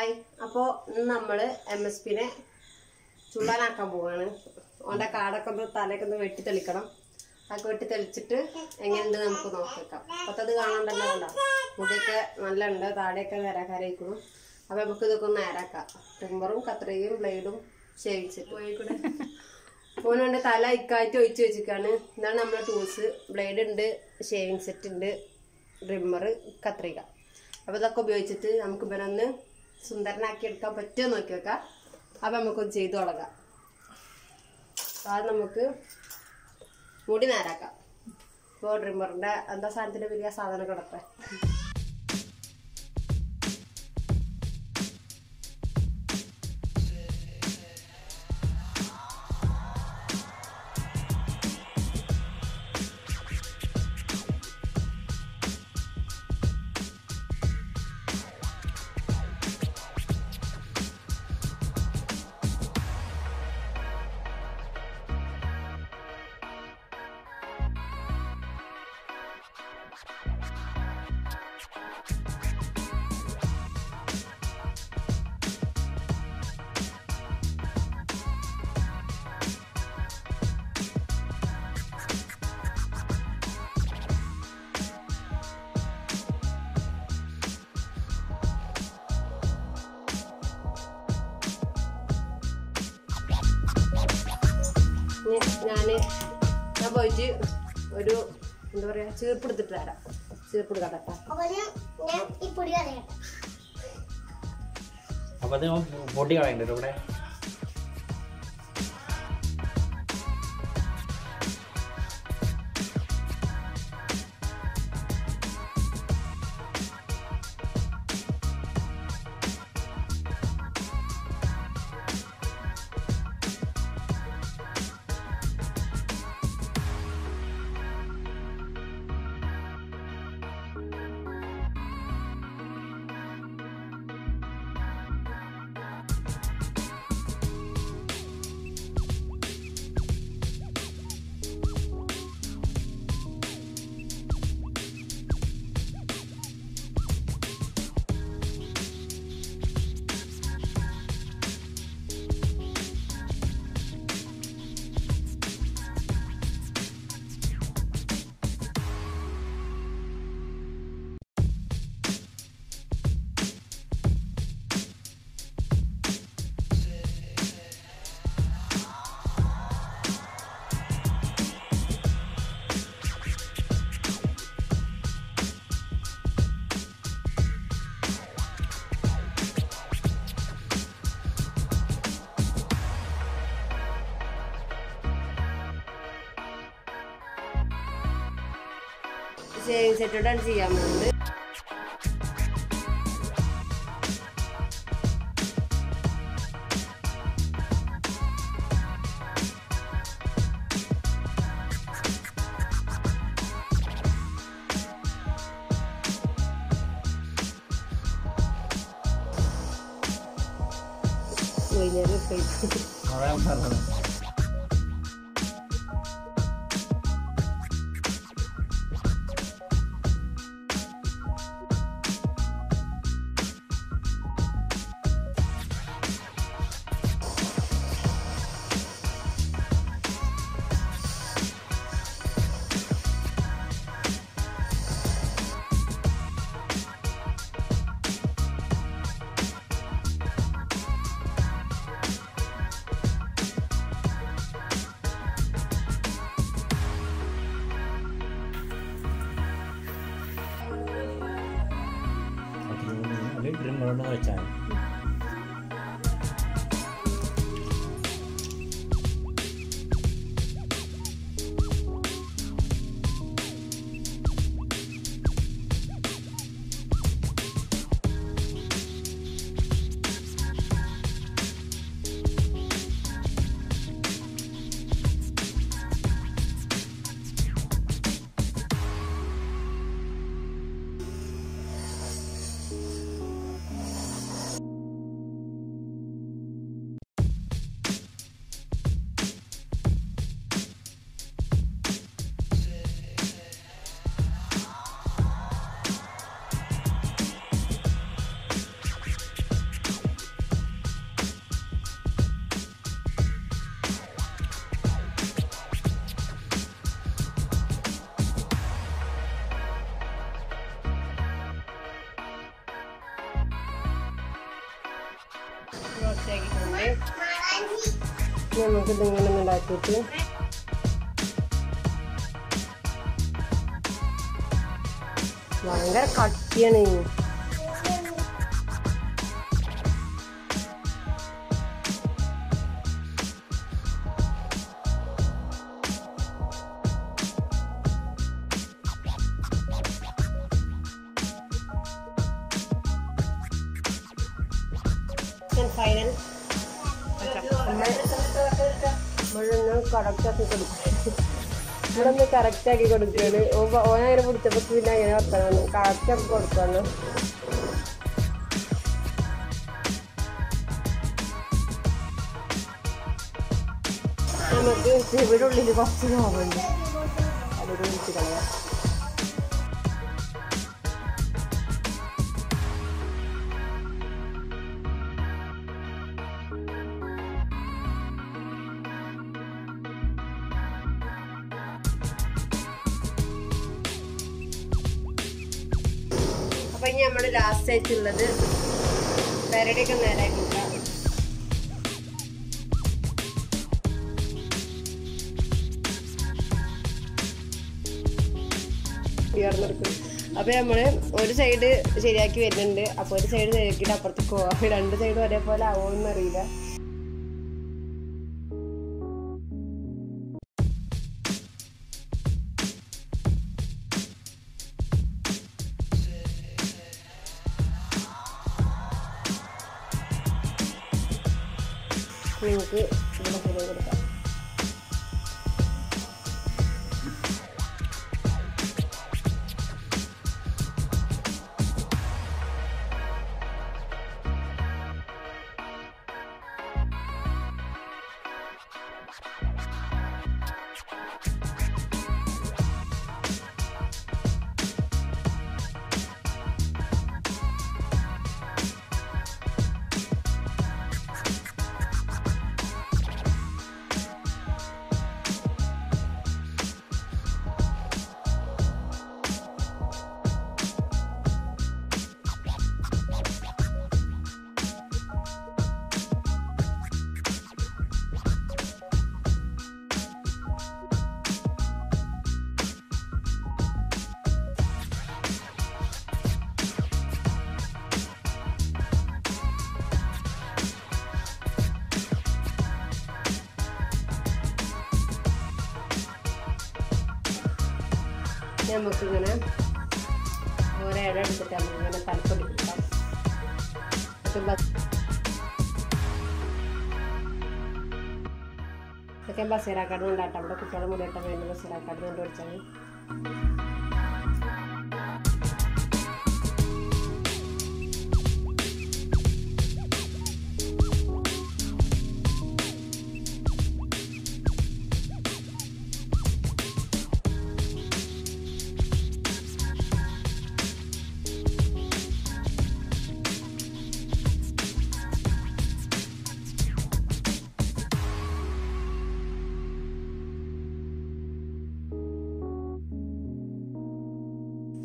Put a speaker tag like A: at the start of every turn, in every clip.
A: Hi. അപ്പോൾ ഇന്ന് നമ്മൾ MSP ചുള്ളാനാക്കാൻ പോവാണ്. ഓൻ്റെ കാടൊക്കെ ഒന്ന് തലയൊക്കെ ഒന്ന് വെട്ടി തെളിക്കണം. അതൊക്കെ വെട്ടി തെളിച്ചിട്ട് എങ്ങനെയുണ്ട് നമുക്ക് നോക്കിയേക്കാം. അപ്പോൾ അത് കാണാണ്ടല്ലോ, ഉണ്ടാവും മുടിയൊക്കെ നല്ല ഉണ്ട്, താടെയൊക്കെ നേരാക്കാരായിരിക്കണം. അപ്പോൾ നമുക്ക് ഇതൊക്കെ ഒന്ന് നേരാക്കാം. ട്രിമ്മറും കത്രികയും ബ്ലേഡും ഷേവിച്ചിട്ട് പോയിക്കൂടെ. ഓന് വേണ്ട തല ഇക്കായിട്ട് ഒഴിച്ച് വെച്ചിട്ടാണ്. ഇതാണ് നമ്മുടെ ടൂൾസ്. ബ്ലേഡ് ഉണ്ട്, ഷേവിങ് സെറ്റ് ഉണ്ട്, ട്രിമ്മർ, കത്രിക. അപ്പോൾ ഇതൊക്കെ ഉപയോഗിച്ചിട്ട് നമുക്ക് ഇവരൊന്ന് സുന്ദരനാക്കി എടുക്കാൻ പറ്റുമോ നോക്കി വെക്കാം. അപ്പം നമുക്കൊന്ന് ചെയ്തു തുടങ്ങാം. അത് നമുക്ക് മുടി നേരാക്കാം. ഇപ്പോൾ ട്രിമ്മറിൻ്റെ എന്താ സാധനത്തിൻ്റെ വലിയ സാധനം കിടപ്പേ. ഞാൻ പോയിട്ട് ഒരു എന്താ പറയാ ചീർപ്പെടുത്തിട്ട് തരാം. ചീർപ്പെടുക്കട്ടെ.
B: പൊടി കളയണ്ടല്ലോ ഇവിടെ.
A: ഷേവിങ് സെറ്റോടാണ് ചെയ്യാൻ പോകുന്നത്.
B: ട്രിമ്മറോട് വെച്ചാൽ
A: നമുക്ക് ഇതിങ്ങനെ ഉണ്ടാക്കിയിട്ട് ഭയങ്കര കട്ടിയാണ്. ഫൈനൽ നമ്മളൊന്ന് കറക്റ്റാക്കി കൊടുക്കും. ഇവിടെ ഒന്ന് കറക്റ്റാക്കി കൊടുക്കുകയാണ്. ഓനങ്ങനെ പിടിച്ചപ്പോൾ പിന്നെ അങ്ങനെ വെക്കണം. കറക്റ്റാക്കി കൊടുക്കണം. നമുക്ക് ഇവിടെ ഉള്ളിൽ കുറച്ച് നോവുണ്ട്, അതൊരു വിളിച്ച് കളയാം. അപ്പൊ ഇനി നമ്മുടെ ലാസ്റ്റ് ആയിട്ടുള്ളത് പെരടിയൊക്കെ നേരാക്കില്ല. അപ്പൊ നമ്മള് ഒരു സൈഡ് ശരിയാക്കി വരുന്നുണ്ട്. അപ്പൊ ഒരു സൈഡ് ശരിയാക്കിയിട്ട് അപ്പുറത്തേക്ക് പോവാം. രണ്ട് സൈഡും ഒരേപോലെ ആവുമെന്ന് അറിയില്ല. നിങ്ങൾക്ക് ഇവിടെ ശരിയാക്കി കൊടുക്കാം. നമുക്കിങ്ങനെ ഓരോ ഇട എടുത്തിട്ട് നമുക്കിങ്ങനെ തലപ്പൊടി കൊടുക്കാം. ഇതൊക്കെ ബസീറാക്കാട് ഉണ്ടാട്ടോ. അവിടെ കുട്ടികളെ മുടിയിട്ട വേണ്ടി ബസീറാക്കാട് കൊണ്ട് പഠിച്ചാൽ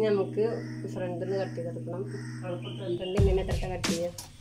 A: നമുക്ക് ഫ്രണ്ടിൽ നിന്ന് കട്ട് ചെയ്തെടുക്കണം. ഫ്രണ്ട് ഇങ്ങനെ തട്ട കട്ട് ചെയ്യുക.